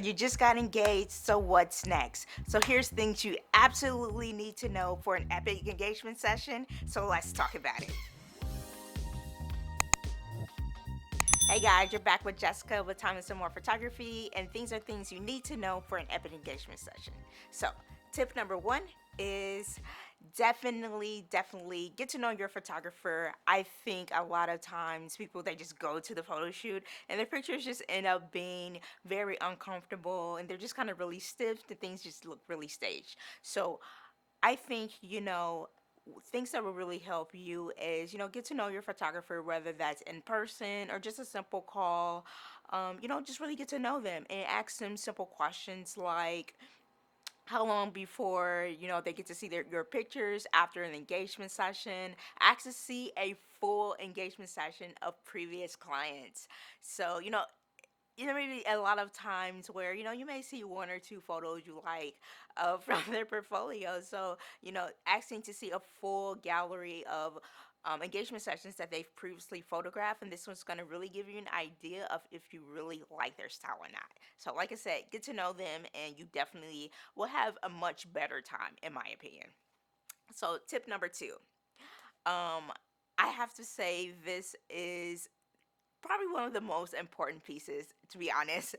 You just got engaged, so what's next? So here's things you absolutely need to know for an epic engagement session. So let's talk about it. Hey guys, you're back with Jessica with Time and Some More Photography, and these are things you need to know for an epic engagement session. So, tip number one is definitely get to know your photographer. I think a lot of times people they just go to the photo shoot and their pictures just end up being very uncomfortable and they're just kind of really stiff. The things just look really staged. So I think, things that will really help you is, get to know your photographer, whether that's in person or just a simple call. Just really get to know them and ask them simple questions like, how long before they get to see your pictures after an engagement session. Ask to see a full engagement session of previous clients. So maybe a lot of times where you may see one or two photos you like from their portfolio. So asking to see a full gallery of engagement sessions that they've previously photographed, and this one's going to really give you an idea of if you really like their style or not. So like I said, get to know them and you definitely will have a much better time, in my opinion. So tip number two, um I have to say this is probably one of the most important pieces, to be honest.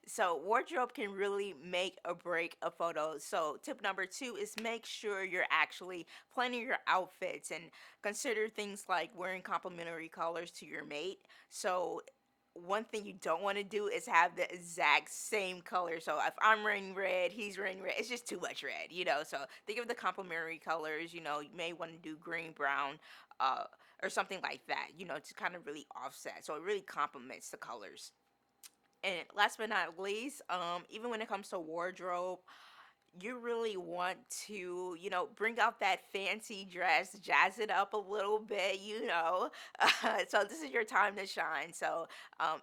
So wardrobe can really make or break a photo. So tip number two is make sure you're actually planning your outfits and consider things like wearing complementary colors to your mate. So one thing you don't want to do is have the exact same color. So if I'm wearing red, he's wearing red. It's just too much red. So think of the complementary colors. You may want to do green, brown, uh, or something like that. To kind of really offset. So it really complements the colors. And last but not least, even when it comes to wardrobe, you really want to, bring out that fancy dress, jazz it up a little bit. So this is your time to shine. So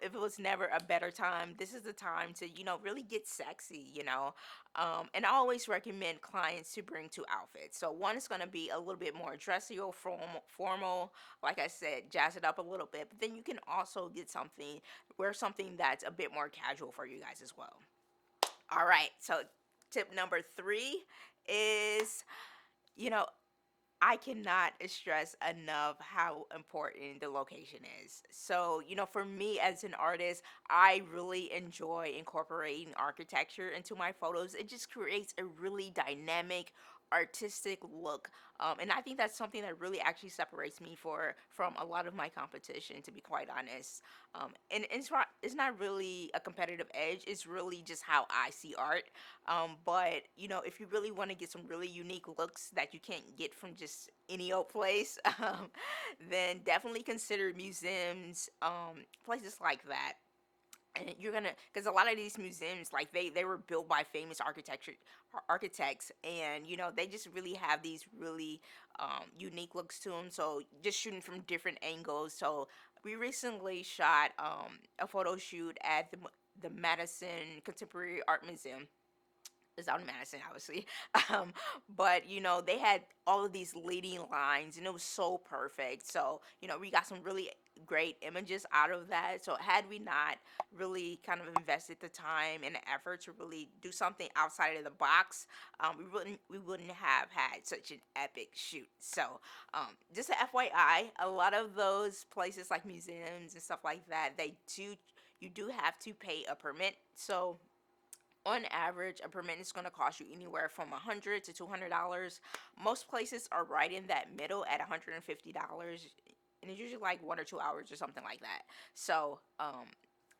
if it was never a better time, this is the time to, really get sexy. And I always recommend clients to bring two outfits. So one is going to be a little bit more dressy or formal. Like I said, jazz it up a little bit. But then you can also wear something that's a bit more casual for you guys as well. All right. So tip number three is, you know, I cannot stress enough how important the location is. So, for me as an artist, I really enjoy incorporating architecture into my photos. It just creates a really dynamic, artistic look. And I think that's something that really actually separates me from a lot of my competition, to be quite honest. And it's not really a competitive edge. It's really just how I see art. But if you really want to get some really unique looks that you can't get from just any old place, then definitely consider museums, places like that. And you're gonna, because a lot of these museums, like they were built by famous architects, and they just really have these really unique looks to them. So just shooting from different angles. So we recently shot a photo shoot at the Madison Contemporary Art Museum. It's out in Madison, obviously. Um, but they had all of these leading lines, and it was so perfect. So we got some really great images out of that. So had we not really kind of invested the time and the effort to really do something outside of the box, we wouldn't have had such an epic shoot. So just a FYI, a lot of those places like museums and stuff like that, you do have to pay a permit. So on average, a permit is going to cost you anywhere from $100 to $200. Most places are right in that middle at $150, and it's usually like 1 or 2 hours or something like that. So,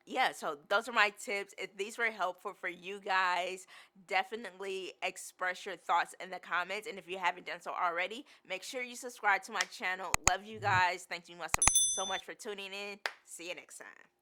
yeah, so those are my tips. If these were helpful for you guys, definitely express your thoughts in the comments. And if you haven't done so already, make sure you subscribe to my channel. Love you guys. Thank you so much for tuning in. See you next time.